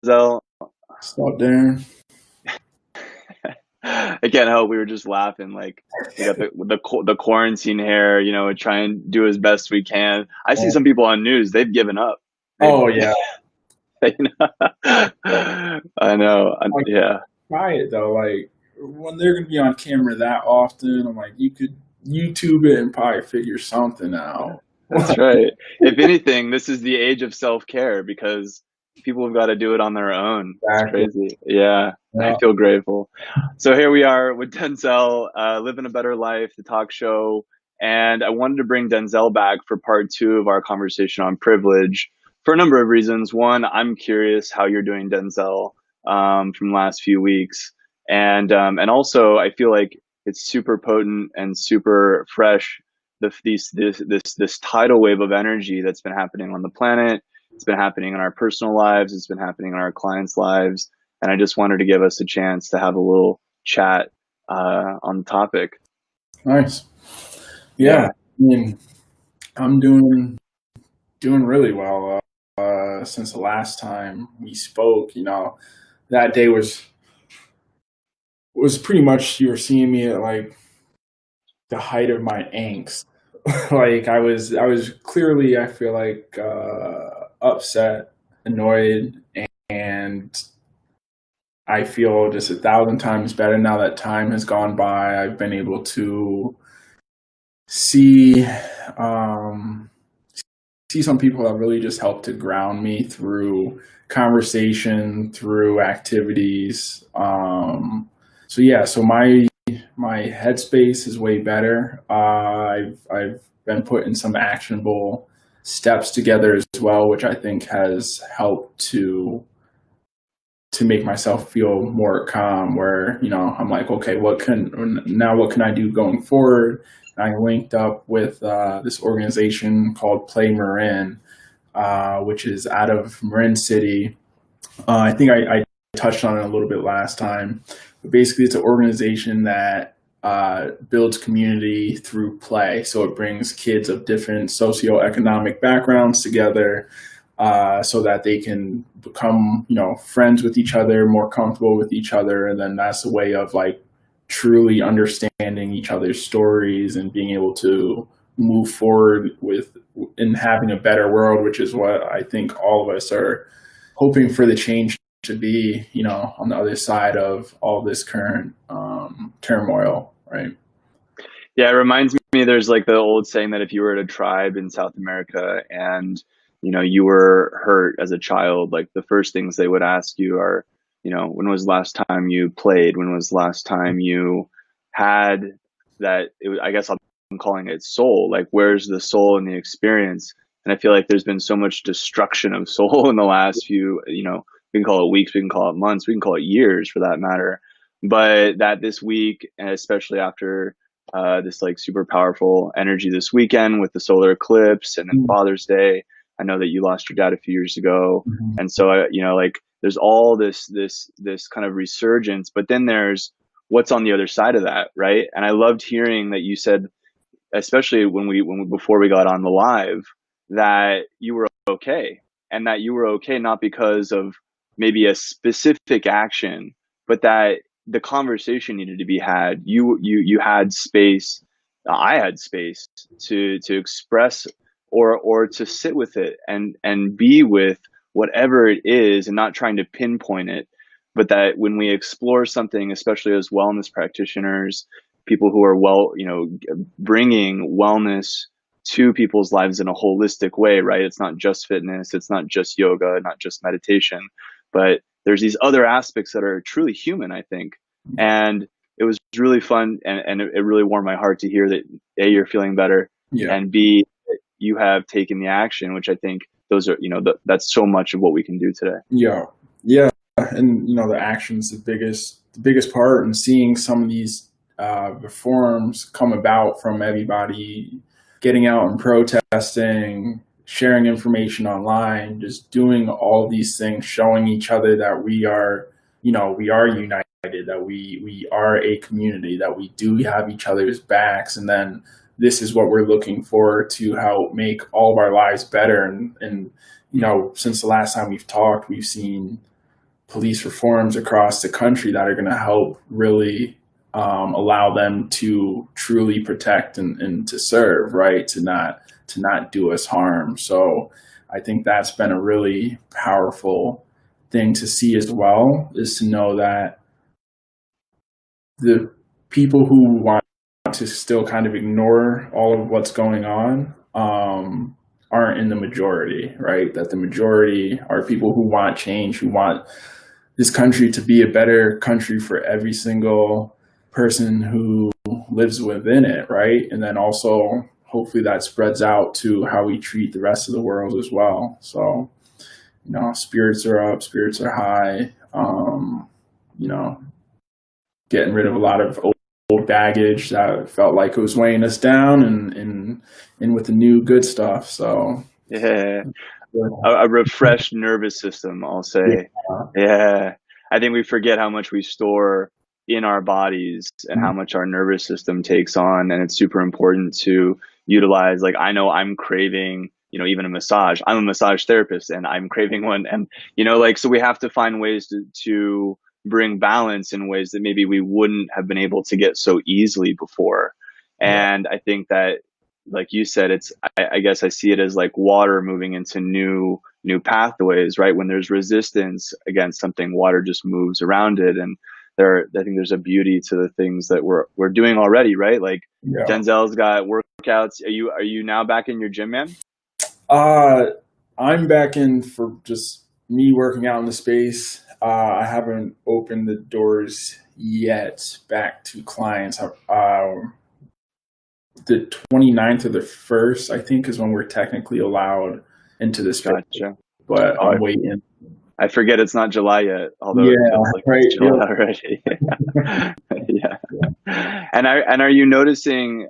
Denzel. Stop, Darren. I can't help. We were just laughing. Like we got the quarantine hair. Try and do as best we can. I see Oh, some people on news. They've given up. They've. oh, yeah. I know. Like, Yeah, try it though. Like when they're gonna be on camera that often, I'm like, you could YouTube it and probably figure something out. that's right. If anything, this is the age of self-care because people have got to do it on their own. It's Exactly. crazy. Yeah, I Yeah. feel grateful. So here we are with Denzel, living a better life, the talk show, and I wanted to bring Denzel back for part two of our conversation on privilege for a number of reasons. One, I'm curious how you're doing, Denzel, from the last few weeks, and also I feel like it's super potent and super fresh this tidal wave of energy that's been happening on the planet. It's been happening in our personal lives. It's been happening in our clients' lives, and I just wanted to give us a chance to have a little chat on the topic. Nice. Yeah. Yeah, I mean, I'm doing really well. Since the last time we spoke, that day was pretty much you were seeing me at like the height of my angst. Like I was clearly, I feel like, upset, annoyed, and I feel just 1,000 times better now that time has gone by. I've been able to see um, see some people that really just help to ground me through conversation, through activities. So yeah, so my headspace is way better. I've been putting some actionable steps together as well, which I think has helped to make myself feel more calm. Where I'm like, okay, what can I do going forward? And I linked up with this organization called Play Marin, which is out of Marin City. I think I touched on it a little bit last time, but basically, it's an organization that builds community through play. So it brings kids of different socioeconomic backgrounds together so that they can become, friends with each other, more comfortable with each other, and then that's a way of like truly understanding each other's stories and being able to move forward with in having a better world, which is what I think all of us are hoping for the change to be, on the other side of all this current turmoil, right? yeah. It reminds me. There's like the old saying that if you were at a tribe in South America and you were hurt as a child, like the first things they would ask you are, when was the last time you played? When was the last time you had that? I guess I'm calling it soul. Like, where's the soul in the experience? And I feel like there's been so much destruction of soul in the last few, we can call it weeks, we can call it months, we can call it years for that matter. But that this week, and especially after this like super powerful energy this weekend with the solar eclipse and then Father's Day, I know that you lost your dad a few years ago, Mhm. and so like there's all this kind of resurgence, but then there's what's on the other side of that, right? And I loved hearing that you said, especially when we before we got on the live, that you were okay, and that you were okay not because of maybe a specific action, but that the conversation needed to be had. You had space. I had space to express or to sit with it and be with whatever it is, and not trying to pinpoint it, but that when we explore something, especially as wellness practitioners, people who are bringing wellness to people's lives in a holistic way, right? It's not just fitness, it's not just yoga, not just meditation, but there's these other aspects that are truly human, I think. And it was really fun, and it really warmed my heart to hear that A, you're feeling better, Yeah. and B, you have taken the action, which I think those are, that's so much of what we can do today. Yeah, yeah, and the action's the biggest part, and seeing some of these reforms come about from everybody getting out and protesting, sharing information online, just doing all these things, showing each other that we are united, that we are a community, that we do have each other's backs, and then this is what we're looking for to help make all of our lives better, and since the last time we've talked, we've seen police reforms across the country that are going to help really allow them to truly protect and to serve, right? To not do us harm. So I think that's been a really powerful thing to see as well, is to know that the people who want to still kind of ignore all of what's going on aren't in the majority, right? That the majority are people who want change, who want this country to be a better country for every single person who lives within it, right? And then also, hopefully, that spreads out to how we treat the rest of the world as well. So, spirits are up, spirits are high. You know, getting rid of a lot of old baggage that felt like it was weighing us down, and with the new good stuff. So Yeah. A refreshed nervous system, I'll say. yeah, Yeah. I think we forget how much we store in our bodies and how much our nervous system takes on. And it's super important to utilize. Like, I know I'm craving, even a massage. I'm a massage therapist and I'm craving one. And, like, so we have to find ways to bring balance in ways that maybe we wouldn't have been able to get so easily before. yeah, And I think that, like you said, I guess I see it as like water moving into new pathways, right? When there's resistance against something, water just moves around it. And I think there's a beauty to the things that we're doing already, right? Like yeah. Denzel's got workouts. Are you now back in your gym, man? Uh, I'm back in for just me working out in the space. I haven't opened the doors yet back to clients. The 29th or the 1st, I think, is when we're technically allowed into the space. Gotcha. But Oh, I'm waiting. I forget it's not July yet, although it Yeah, feels like right. it's July already. Yeah. And are you noticing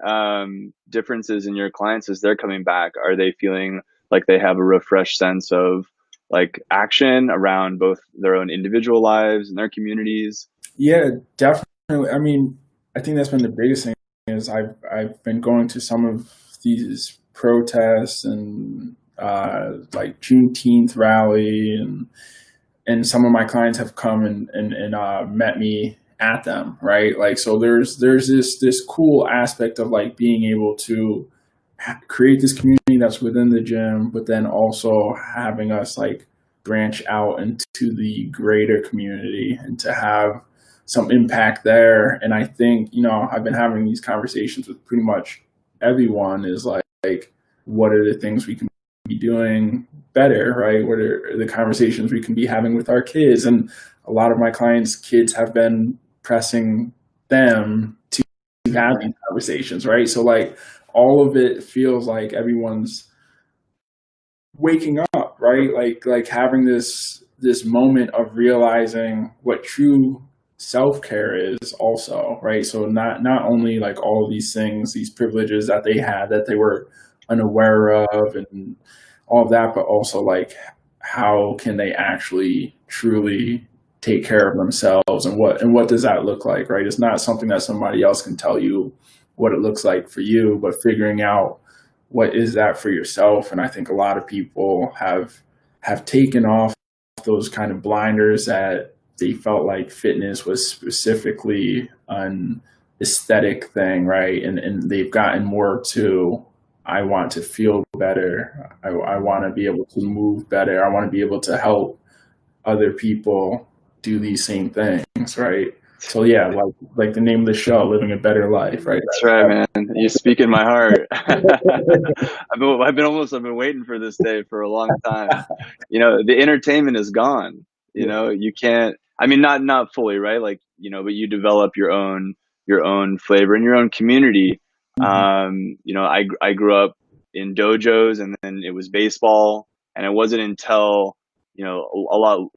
differences in your clients as they're coming back? Are they feeling like they have a refreshed sense of like action around both their own individual lives and their communities? Yeah, definitely. I mean, I think that's been the biggest thing is I've been going to some of these protests and like Juneteenth rally, and some of my clients have come and met me at them, right? Like, so there's this cool aspect of like being able to create this community that's within the gym, but then also having us like branch out into the greater community and to have some impact there. And I think, I've been having these conversations with pretty much everyone, is like what are the things we can be doing better, right? What are the conversations we can be having with our kids? And a lot of my clients' kids have been pressing them to have these conversations, right? So like all of it feels like everyone's waking up, right? Like having this moment of realizing what true self-care is also, right? So not only like all of these things, these privileges that they had that they were unaware of and all of that, but also like how can they actually truly take care of themselves, and what does that look like, right? It's not something that somebody else can tell you what it looks like for you, but figuring out what is that for yourself. And I think a lot of people have taken off those kind of blinders that they felt like fitness was specifically an aesthetic thing, right? And they've gotten more to, I want to feel better. I want to be able to move better. I want to be able to help other people do these same things, right? So yeah, like the name of the show, living a better life, right? That's right, man. You speak in my heart. I've been waiting for this day for a long time. The entertainment is gone. Yeah. You can't. I mean, not fully, right? Like, but you develop your own flavor in your own community. Mhm. I grew up in dojos, and then it was baseball, and it wasn't until a lot,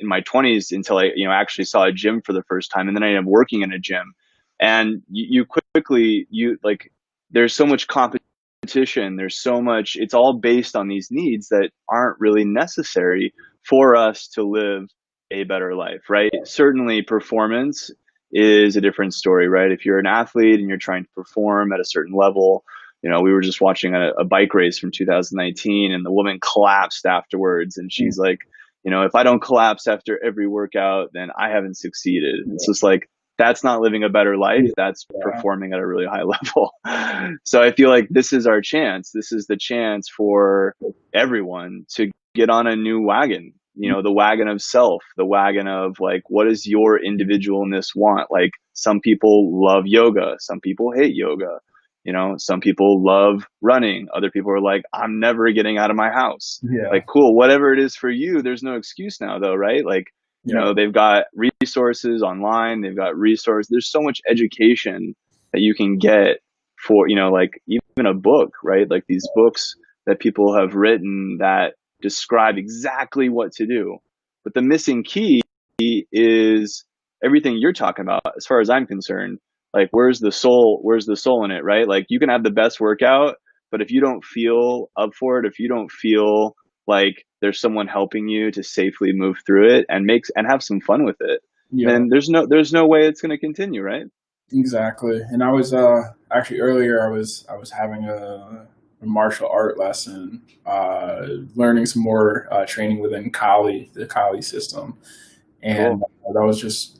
in my 20s until I actually saw a gym for the first time, and then I ended up working in a gym. And you quickly, like, there's so much competition, there's so much, it's all based on these needs that aren't really necessary for us to live a better life, right? Certainly performance is a different story, right? If you're an athlete and you're trying to perform at a certain level, we were just watching a bike race from 2019, and the woman collapsed afterwards, and she's like, if I don't collapse after every workout, then I haven't succeeded. It's just like, that's not living a better life. That's Yeah. performing at a really high level. So I feel like this is our chance. This is the chance for everyone to get on a new wagon, the wagon of self, the wagon of like, what does your individualness want? Like, some people love yoga, some people hate yoga. Some people love running. Other people are like, I'm never getting out of my house. Yeah. Like, cool, whatever it is for you, there's no excuse now though, right? Like, Yeah. they've got resources online, they've got resources. There's so much education that you can get for, like even a book, right? Like these books that people have written that describe exactly what to do. But the missing key is everything you're talking about, as far as I'm concerned. Like, where's the soul? Where's the soul in it, right? Like, you can have the best workout, but if you don't feel up for it, if you don't feel like there's someone helping you to safely move through it and have some fun with it, Yeah. then there's no way it's going to continue, right? Exactly. And I was actually earlier I was having a martial art lesson, learning some more training within Kali, the Kali system, and Cool. that was just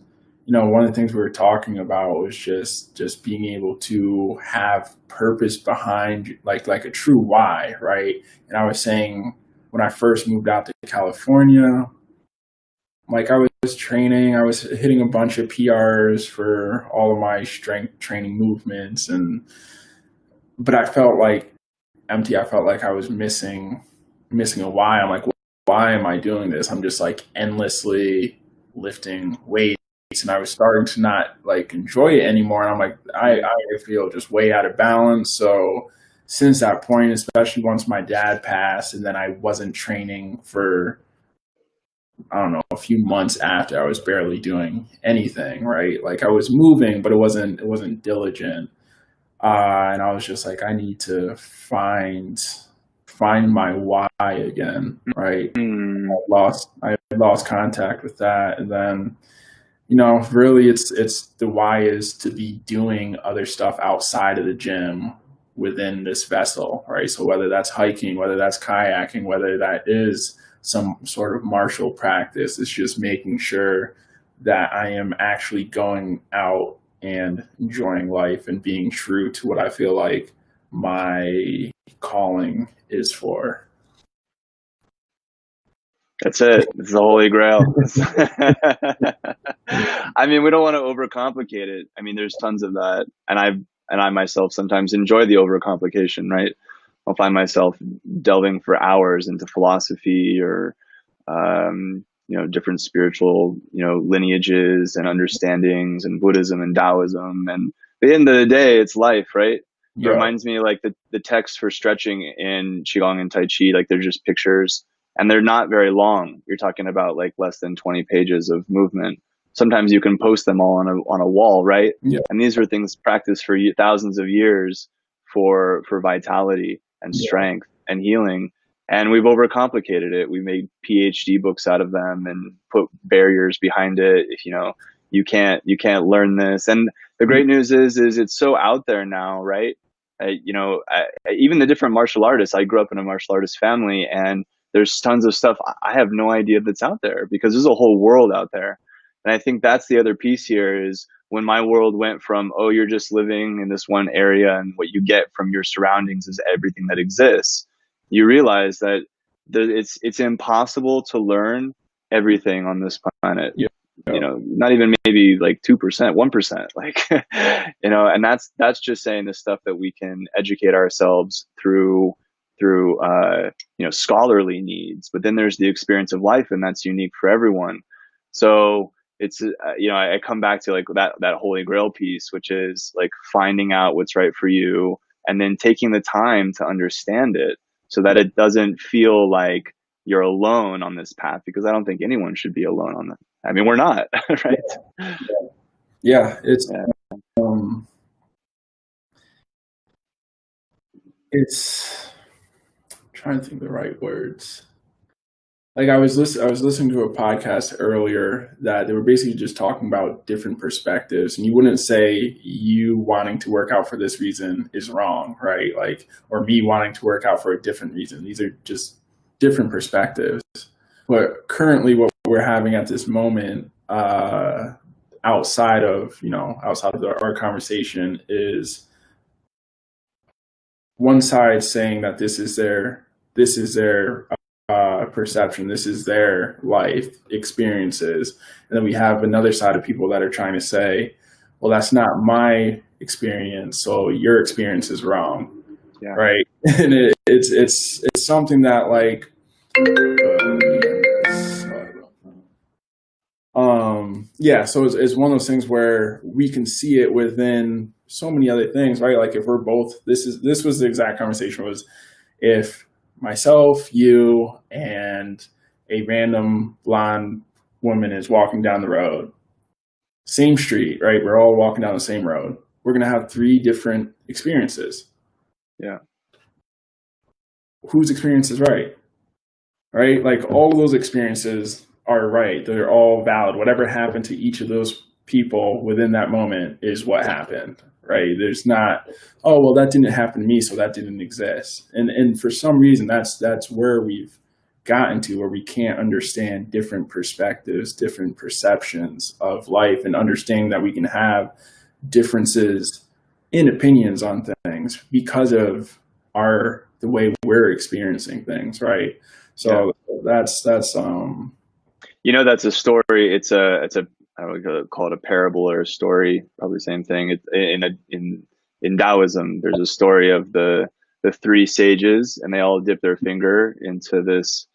one of the things we were talking about was just being able to have purpose behind like a true why, right? And I was saying when I first moved out to California, like I was training, I was hitting a bunch of PRs for all of my strength training movements, but I felt like empty. I felt like I was missing a why. I'm like, why am I doing this? I'm just like endlessly lifting weights, and I was starting to not like enjoy it anymore. And I'm like, I feel just way out of balance. So since that point, especially once my dad passed, and then I wasn't training for, I don't know, a few months after, I was barely doing anything, right? Like I was moving, but it wasn't diligent. And I was just like, I need to find my why again, right? Mm, I lost contact with that, and then really, it's the why is to be doing other stuff outside of the gym within this vessel, right? So whether that's hiking, whether that's kayaking, whether that is some sort of martial practice, it's just making sure that I am actually going out and enjoying life and being true to what I feel like my calling is for. that's it. It's the holy grail. I mean, we don't want to overcomplicate it. I mean, there's tons of that, and I myself sometimes enjoy the overcomplication, right? I'll find myself delving for hours into philosophy or different spiritual, lineages and understandings and Buddhism and Taoism. And at the end of the day, it's life, right? It Yeah, reminds me like the text for stretching in Qigong and Tai Chi, like they're just pictures and they're not very long. You're talking about like less than 20 pages of movement. Sometimes you can post them all on a wall, right? yeah, And these are things practiced for thousands of years for vitality and yeah, strength and healing, and we've overcomplicated it. We made PhD books out of them and put barriers behind it. If you can't learn this. And the great news is it's so out there now, right? Even the different martial artists. I grew up in a martial artist family, and there's tons of stuff I have no idea that's out there because there's a whole world out there. And I think that's the other piece here is when my world went from, oh, you're just living in this one area and what you get from your surroundings is everything that exists, you realize that it's impossible to learn everything on this planet. yeah, Not even maybe like 2%, 1%, like, and that's just saying the stuff that we can educate ourselves through scholarly needs. But then there's the experience of life, and that's unique for everyone. So it's I come back to like that holy grail piece, which is like finding out what's right for you and then taking the time to understand it so that it doesn't feel like you're alone on this path, because I don't think anyone should be alone on that. I mean, we're not, right? yeah. It's Yeah. um, it's I'm trying to think of the right words. Like I was listening to a podcast earlier that they were basically just talking about different perspectives, and you wouldn't say you wanting to work out for this reason is wrong, right? Like, or me wanting to work out for a different reason. These are just different perspectives. But currently, what we're having at this moment, outside of our conversation, is one side saying that this is their perception, this is their life experiences, and then we have another side of people that are trying to say, well, that's not my experience, so your experience is wrong, Yeah. right? And it's something that, like, yeah, so it's one of those things where we can see it within so many other things, right? Like, if we're both, this was the exact conversation, was if myself, you, and a random blonde woman is walking down the road, same street, right? We're all walking down the same road. We're going to have three different experiences. Yeah. Whose experience is right? Right? Like, all of those experiences are right. They're all valid. Whatever happened to each of those people within that moment is what happened, right? There's not, oh, well, that didn't happen to me, so that didn't exist. And for some reason, that's where we've gotten to, where we can't understand different perspectives, different perceptions of life, and understanding that we can have differences in opinions on things because of the way we're experiencing things, right? So that's that's a story. It's a I don't know, call it a parable or a story, probably the same thing. It's in Taoism, there's a story of the three sages, and they all dip their finger into this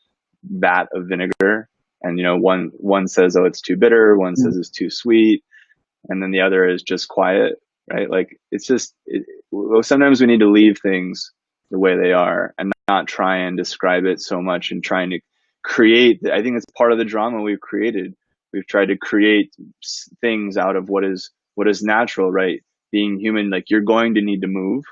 vat of vinegar, and one says, oh, it's too bitter, one says it's too sweet, and then the other is just quiet, right? Like, it's just well, sometimes we need to leave things the way they are and not try and describe it so much, and trying to create. I think it's part of the drama we've created. We've tried to create things out of what is natural, right? Being human, like, you're going to need to move.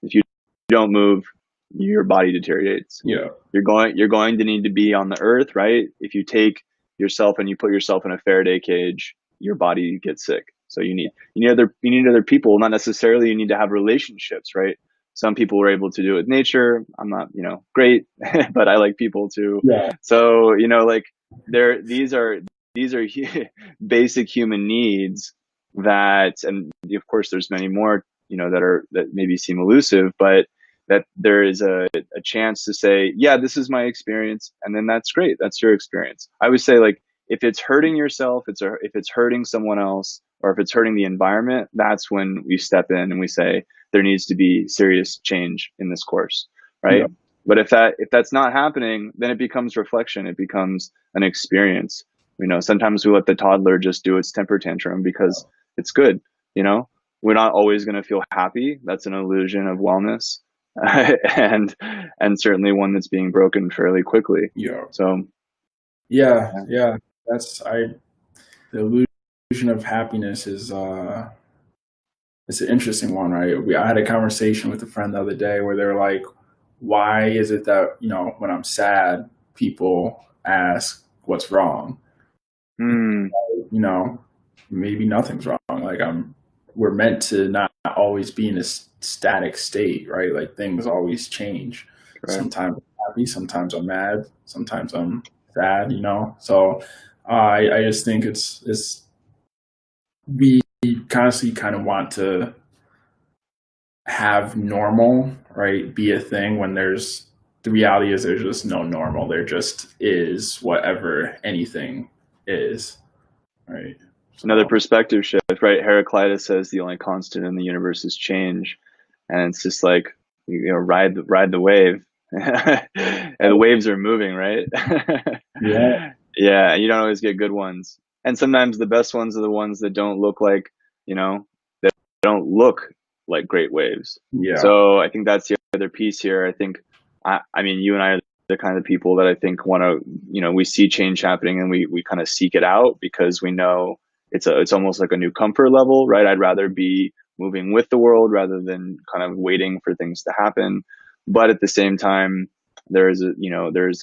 If you don't move, your body deteriorates. Yeah. You're going to need to be on the earth, right? If you take yourself and you put yourself in a Faraday cage, your body gets sick. So you need other people. Not necessarily you need to have relationships, right? Some people were able to do it with nature. I'm not, great, but I like people too. Yeah. So, like, these are basic human needs that, and of course there's many more, that maybe seem elusive, but that there is a chance to say, yeah, this is my experience. And then that's great. That's your experience. I would say, like, if it's hurting yourself, if it's hurting someone else, or if it's hurting the environment, that's when we step in and we say there needs to be serious change in this course, right? Yeah. But if that's not happening, then it becomes reflection. It becomes an experience. Sometimes we let the toddler just do its temper tantrum because it's good. We're not always going to feel happy. That's an illusion of wellness. and certainly one that's being broken fairly quickly. Yeah. So yeah. The illusion of happiness is it's an interesting one, right? I had a conversation with a friend the other day where they're like, why is it that, when I'm sad, people ask what's wrong? Maybe nothing's wrong. Like, we're meant to not always be in a static state, right? Like, things always change. Right. Sometimes I'm happy, sometimes I'm mad, sometimes I'm sad, So I just think it's we constantly kind of want to have normal, right, be a thing, when the reality is there's just no normal. There just is whatever anything is, right? So, another perspective shift, right? Heraclitus says the only constant in the universe is change, and it's just like, ride the wave, and the waves are moving, right? Yeah. You don't always get good ones, and sometimes the best ones are the ones that don't look like, they don't look like great waves. Yeah. So I think that's the other piece here. I think, I mean, you and I are the kind of people that I think want to, we see change happening, and we kind of seek it out because we know it's almost like a new comfort level, right? I'd rather be moving with the world rather than kind of waiting for things to happen. But at the same time, there's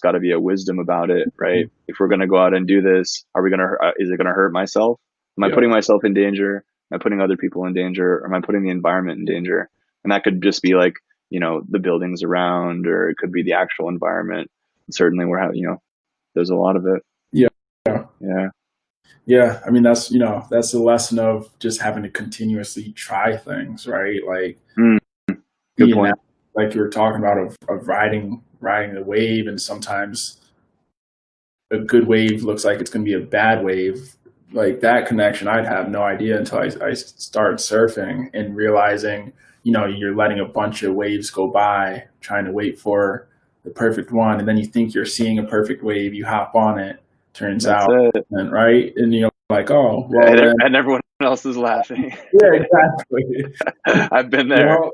got to be a wisdom about it, right? If we're going to go out and do this, is it going to hurt myself? Am I putting myself in danger? Am I putting other people in danger? Or am I putting the environment in danger? And that could just be like, the buildings around, or it could be the actual environment. Certainly we're having, there's a lot of it. Yeah. Yeah. Yeah. I mean, that's the lesson of just having to continuously try things, right? Like, Mm, good you know, point. like you were talking about of riding the wave, and sometimes a good wave looks like it's going to be a bad wave. Like that connection, I'd have no idea until I started surfing and realizing, you're letting a bunch of waves go by, trying to wait for the perfect one. And then you think you're seeing a perfect wave, you hop on it, turns That's out, it. and right. And like, oh, well then, And everyone else is laughing. yeah, exactly. I've been there. Well,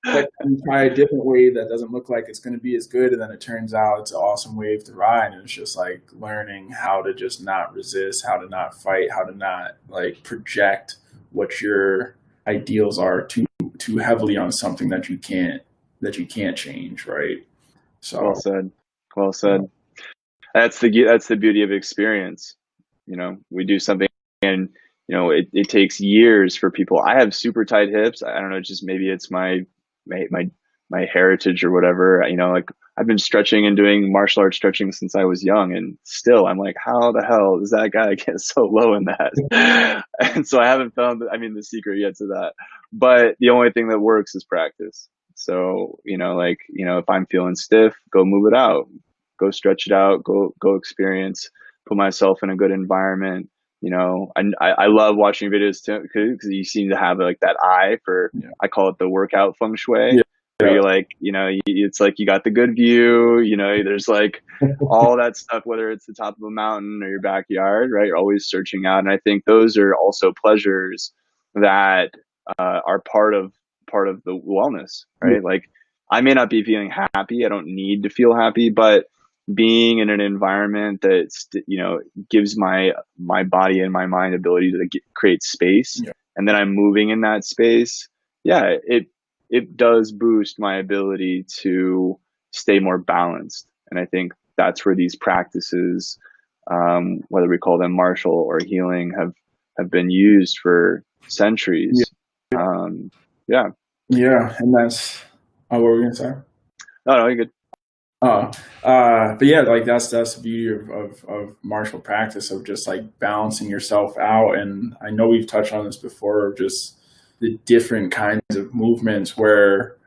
like you try a different wave that doesn't look like it's going to be as good, and then it turns out it's an awesome wave to ride. And it's just like learning how to just not resist, how to not fight, how to not like project what your ideals are too heavily on something that you can't change, right? Well So, said. Well uh, said. That's the beauty of experience. We do something, and it takes years for people. I have super tight hips. I don't know, just maybe it's my heritage or whatever. Like I've been stretching and doing martial arts stretching since I was young, and still I'm like, how the hell does that guy get so low in that? And so I haven't found the secret yet to that. But the only thing that works is practice. So, if I'm feeling stiff, go move it out, go stretch it out, go experience, put myself in a good environment. And I love watching videos too, because you seem to have like that eye for, yeah, I call it the workout feng shui, yeah, where you're like, it's like you got the good view, there's like all that stuff, whether it's the top of a mountain or your backyard, right? You're always searching out. And I think those are also pleasures that are part of the wellness, yeah, right? Like I may not be feeling happy. I don't need to feel happy, but being in an environment that gives my body and my mind ability to create space, yeah, and then I'm moving in that space. Yeah, it does boost my ability to stay more balanced, and I think that's where these practices, whether we call them martial or healing, have been used for yeah, centuries. Um, yeah. yeah. And that's what were we gonna say? No, you're good. Oh, but yeah, like that's the beauty of martial practice, of just like balancing yourself out. And I know we've touched on this before, of just the different kinds of movements where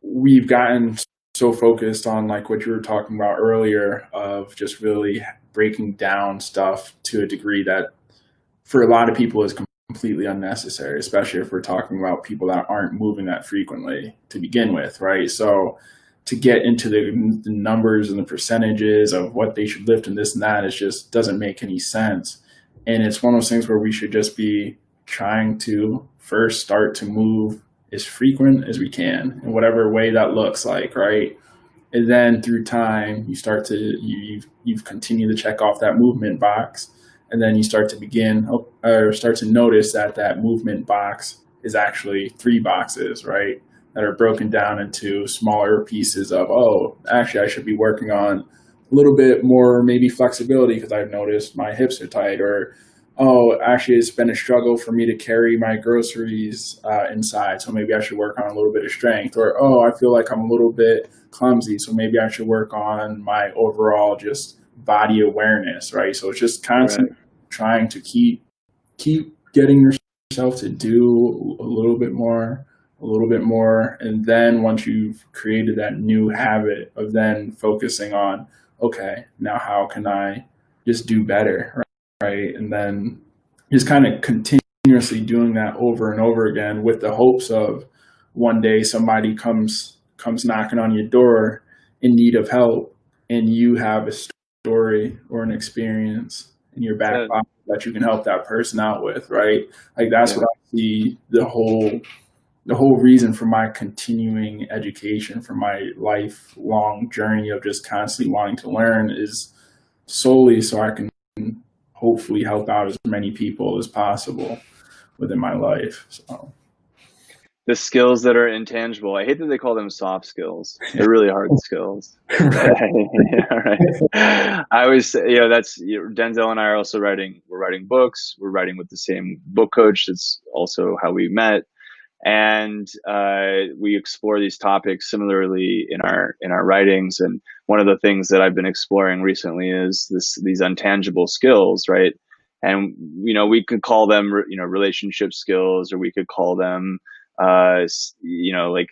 we've gotten so focused on like what you were talking about earlier, of just really breaking down stuff to a degree that for a lot of people is completely unnecessary, especially if we're talking about people that aren't moving that frequently to begin with, right? So to get into the numbers and the percentages of what they should lift and this and that, it just doesn't make any sense. And it's one of those things where we should just be trying to first start to move as frequent as we can in whatever way that looks like, right? And then through time you start to you've continued to check off that movement box, and then you start to begin or start to notice that that movement box is actually three boxes, right, that are broken down into smaller pieces of, oh, actually I should be working on a little bit more maybe flexibility because I've noticed my hips are tight, or oh, actually it's been a struggle for me to carry my groceries inside, so maybe I should work on a little bit of strength, or oh, I feel like I'm a little bit clumsy, so maybe I should work on my overall just body awareness, right? So it's just Right. constantly trying to keep getting yourself to do a little bit more, and then once you've created that new habit of then focusing on, okay, now how can I just do better, right? And then just kind of continuously doing that over and over again, with the hopes of one day somebody comes knocking on your door in need of help, and you have a story or an experience in your back That's it. pocket that you can help that person out with, right? Like that's Yeah. what I see the whole reason for my continuing education, for my lifelong journey of just constantly wanting to learn, is solely so I can hopefully help out as many people as possible within my life. So The skills that are intangible. I hate that they call them soft skills. They're really hard skills. right. Yeah, right. I always say, that's Denzel and I are also writing. We're writing books. We're writing with the same book coach. That's also how we met. and we explore these topics similarly in our writings. And one of the things that I've been exploring recently is these intangible skills, right? And we could call them relationship skills, or we could call them like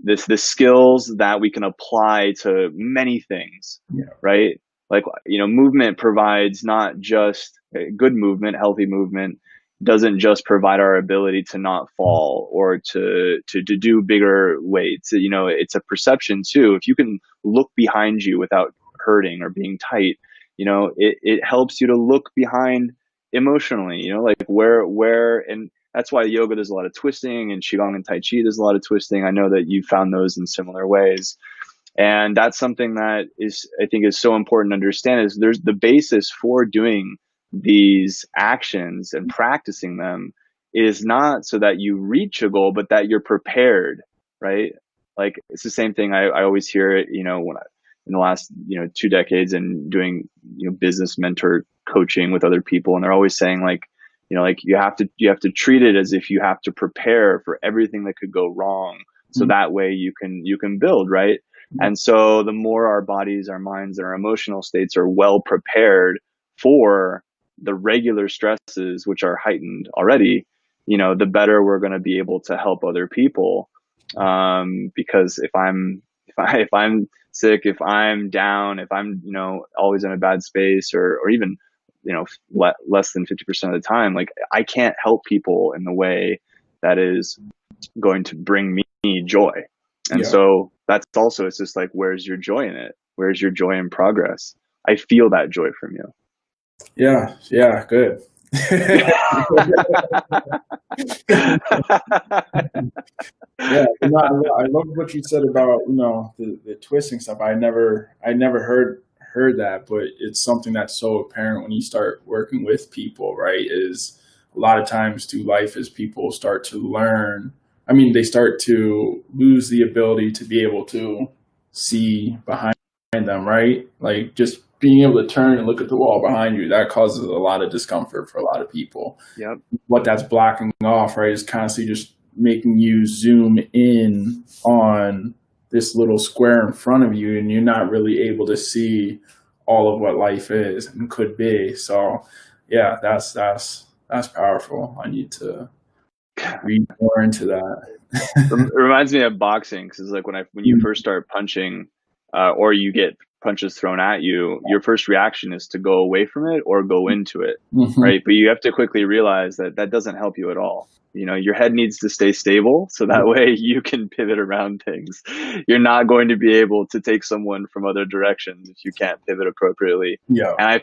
this skills that we can apply to many things, Yeah. right? Like movement provides not just good movement, healthy movement doesn't just provide our ability to not fall or to do bigger weights. It's a perception too. If you can look behind you without hurting or being tight, it helps you to look behind emotionally, like where, and that's why yoga does a lot of twisting, and qigong and tai chi does a lot of twisting. I know that you found those in similar ways. And that's something that I think is so important to understand, is there's the basis for doing these actions and practicing them is not so that you reach a goal, but that you're prepared, right? Like it's the same thing. I always hear it, when in the last, 2 decades and doing, business mentor coaching with other people. And they're always saying like, like you have to treat it as if you have to prepare for everything that could go wrong. So that way you can build, right? And so the more our bodies, our minds, and our emotional states are well prepared for the regular stresses, which are heightened already, the better we're going to be able to help other people. Because if I'm sick, if I'm down, if I'm, always in a bad space, or even, less than 50% of the time, like I can't help people in the way that is going to bring me joy. And so that's also, it's just like, where's your joy in it? Where's your joy in progress? I feel that joy from you. Yeah. Good. Yeah, I love what you said about the twisting stuff. I never heard that, but it's something that's so apparent when you start working with people, right? Is a lot of times through life as people start to learn. I mean, they start to lose the ability to be able to see behind them, right? Like just being able to turn and look at the wall behind you, that causes a lot of discomfort for a lot of people. Yep. What that's blocking off, right, is constantly just making you zoom in on this little square in front of you, and you're not really able to see all of what life is and could be. So yeah, that's powerful. I need to read more into that. It reminds me of boxing, because like when you first start punching, or you get punches thrown at you, your first reaction is to go away from it or go into it, right? But you have to quickly realize that doesn't help you at all. Your head needs to stay stable, so that way you can pivot around things. You're not going to be able to take someone from other directions if you can't pivot appropriately. Yeah. And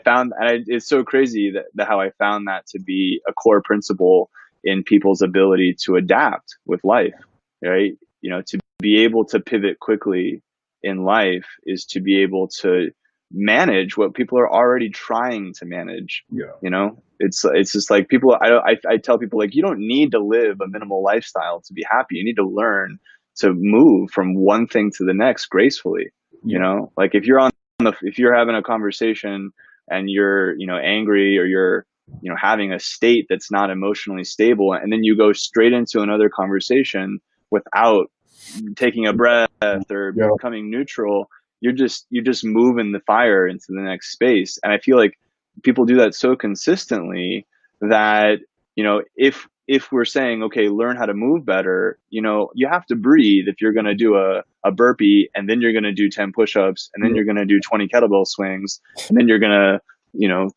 it's so crazy that how I found that to be a core principle in people's ability to adapt with life, right? To be able to pivot quickly in life is to be able to manage what people are already trying to manage. Yeah. It's just like people, I tell people, like, you don't need to live a minimal lifestyle to be happy. You need to learn to move from one thing to the next gracefully. Like if you're having a conversation and you're, angry, or you're, having a state that's not emotionally stable, and then you go straight into another conversation without taking a breath or becoming neutral, you're just moving the fire into the next space. And I feel like people do that so consistently that, if we're saying, okay, learn how to move better, you have to breathe. If you're going to do a burpee, and then you're going to do 10 push-ups, and then you're going to do 20 kettlebell swings, and then you're going to,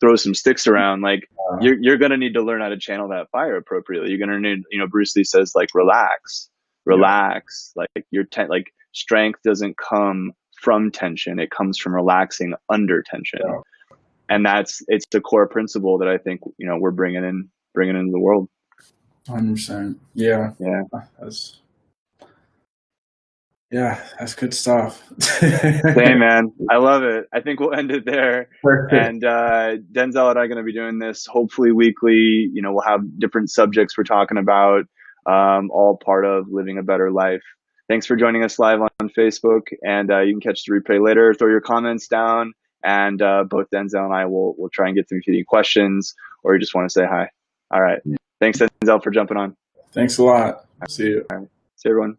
throw some sticks around, like you're going to need to learn how to channel that fire appropriately. You're going to need, Bruce Lee says, like, relax. Like like strength doesn't come from tension. It comes from relaxing under tension. And it's the core principle that I think, we're bringing into the world. 100%. Yeah. That's good stuff. Hey man, I love it. I think we'll end it there. Perfect. And Denzel and I are going to be doing this hopefully weekly. We'll have different subjects we're talking about, all part of living a better life. Thanks for joining us live on Facebook, and you can catch the replay later. Throw your comments down, and both Denzel and I will try and get to any questions, or you just want to say hi. All right. Thanks, Denzel, for jumping on. Thanks a lot. See you. See everyone.